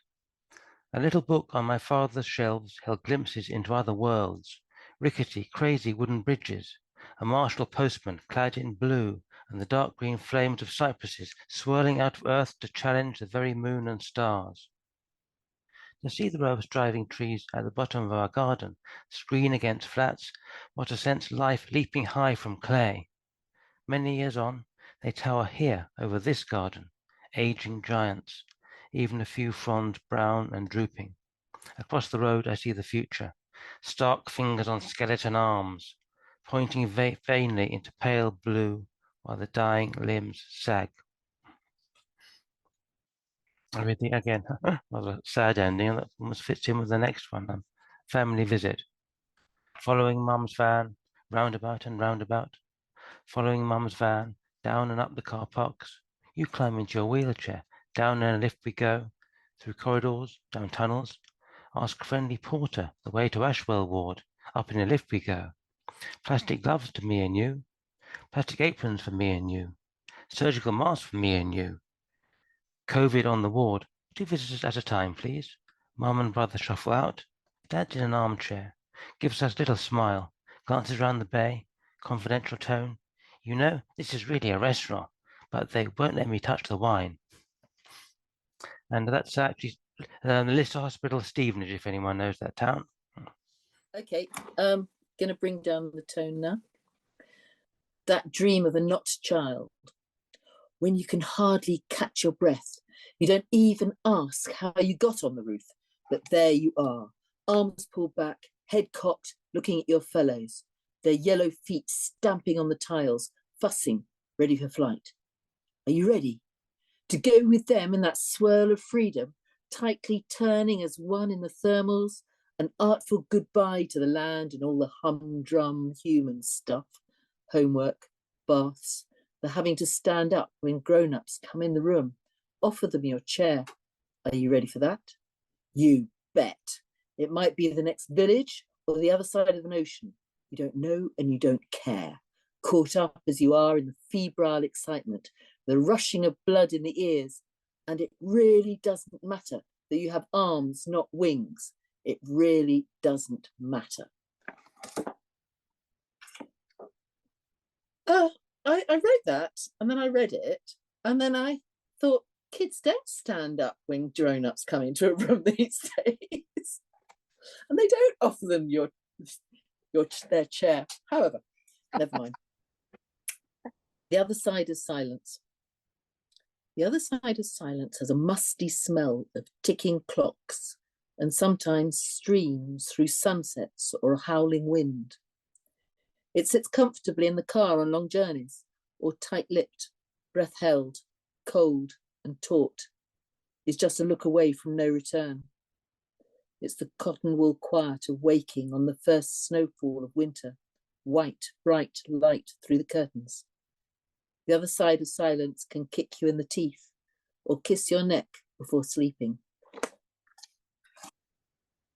A little book on my father's shelves held glimpses into other worlds, rickety, crazy wooden bridges, a martial postman clad in blue, and the dark green flames of cypresses swirling out of earth to challenge the very moon and stars. To see the row of striving trees at the bottom of our garden, screen against flats, what a sense life leaping high from clay. Many years on, they tower here over this garden, aging giants, even a few fronds brown and drooping. Across the road I see the future, stark fingers on skeleton arms, pointing vainly into pale blue while the dying limbs sag. Everything again, was a sad ending that almost fits in with the next one. Family visit. Following Mum's van, roundabout and roundabout. Following Mum's van, down and up the car parks. You climb into your wheelchair, down in a lift we go, through corridors, down tunnels. Ask friendly porter the way to Ashwell Ward, up in a lift we go. Plastic gloves to me and you, plastic aprons for me and you, surgical masks for me and you. COVID on the ward, 2 visitors at a time, please. Mum and brother shuffle out. Dad's in an armchair, gives us a little smile, glances round the bay, confidential tone. You know, this is really a restaurant, but they won't let me touch the wine. And that's actually the Lister Hospital, Stevenage, if anyone knows that town. Okay, gonna bring down the tone now. That dream of a not child, when you can hardly catch your breath. You don't even ask how you got on the roof, but there you are, arms pulled back, head cocked, looking at your fellows, their yellow feet stamping on the tiles, fussing, ready for flight. Are you ready to go with them in that swirl of freedom, tightly turning as one in the thermals, an artful goodbye to the land and all the humdrum human stuff, homework, baths, the having to stand up when grown-ups come in the room, offer them your chair. Are you ready for that? You bet. It might be the next village or the other side of an ocean. You don't know and you don't care. Caught up as you are in the febrile excitement, the rushing of blood in the ears, and it really doesn't matter that you have arms, not wings. It really doesn't matter. I wrote that, and then I read it, and then I thought, kids don't stand up when grown-ups come into a room these days. And they don't offer them their chair. However, never mind. The other side is silence. The other side of silence has a musty smell of ticking clocks and sometimes streams through sunsets or a howling wind. It sits comfortably in the car on long journeys, or tight-lipped, breath held, cold and taut. It's just a look away from no return. It's the cotton wool quiet of waking on the first snowfall of winter, white, bright light through the curtains. The other side of silence can kick you in the teeth or kiss your neck before sleeping.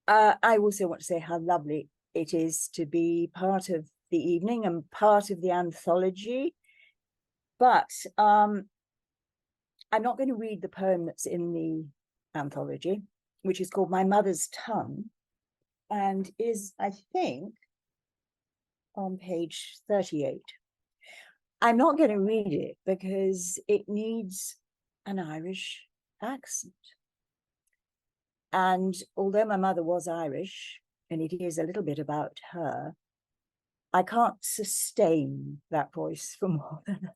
I also want to say how lovely it is to be part of the evening and part of the anthology. But I'm not going to read the poem that's in the anthology, which is called My Mother's Tongue, and is, I think, on page 38. I'm not going to read it because it needs an Irish accent. And although my mother was Irish, and it is a little bit about her, I can't sustain that voice for more than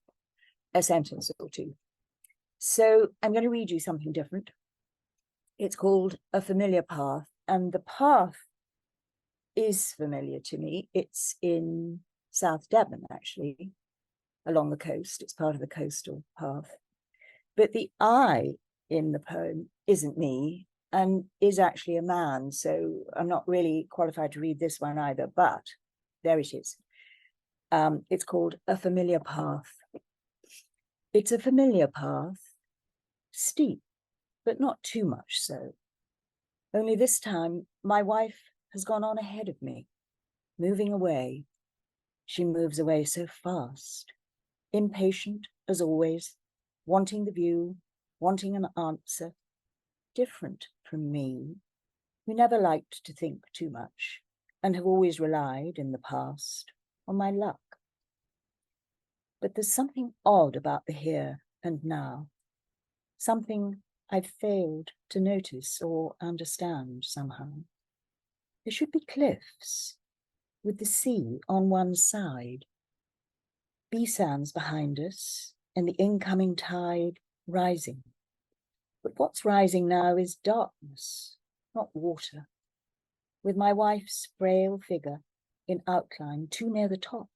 a sentence or two. So I'm going to read you something different. It's called A Familiar Path, and the path is familiar to me. It's in South Devon, actually, along the coast. It's part of the coastal path. But the I in the poem isn't me and is actually a man. So I'm not really qualified to read this one either, but there it is. It's called A Familiar Path. It's a familiar path, steep, but not too much so. Only this time, my wife has gone on ahead of me, moving away. She moves away so fast, impatient as always, wanting the view, wanting an answer different from me, who never liked to think too much and have always relied in the past on my luck. But there's something odd about the here and now, something I've failed to notice or understand somehow. There should be cliffs with the sea on one side, bee sands behind us, and the incoming tide rising. But what's rising now is darkness, not water, with my wife's frail figure in outline too near the top,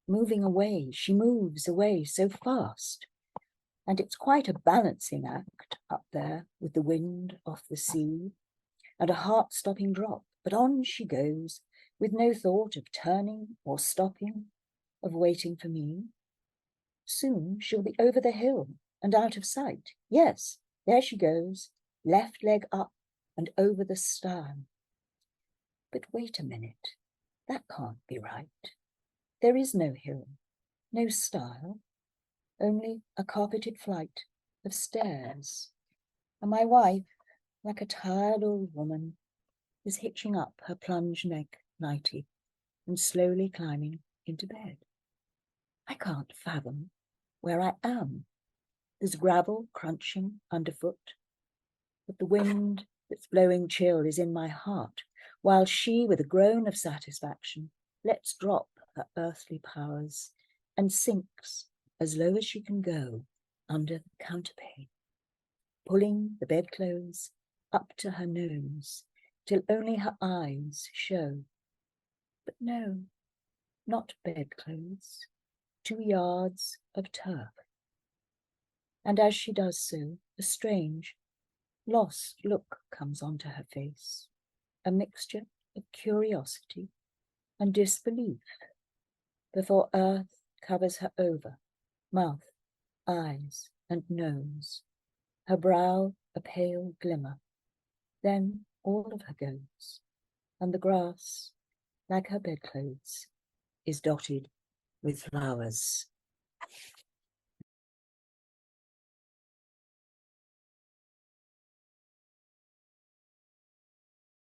moving away. She moves away so fast. And it's quite a balancing act up there with the wind off the sea and a heart-stopping drop. But on she goes with no thought of turning or stopping, of waiting for me. Soon she'll be over the hill and out of sight. Yes, there she goes, left leg up and over the stile. But wait a minute, that can't be right. There is no hill, no stile, only a carpeted flight of stairs. And my wife, like a tired old woman, is hitching up her plunge neck nightie and slowly climbing into bed. I can't fathom where I am. There's gravel crunching underfoot, but the wind that's blowing chill is in my heart, while she, with a groan of satisfaction, lets drop her earthly powers and sinks as low as she can go under the counterpane, pulling the bedclothes up to her nose till only her eyes show. But no, not bedclothes, 2 yards of turf. And as she does so, a strange, lost look comes onto her face, a mixture of curiosity and disbelief, before earth covers her over, mouth, eyes, and nose, her brow a pale glimmer. Then all of her goes, and the grass, like her bedclothes, is dotted with flowers.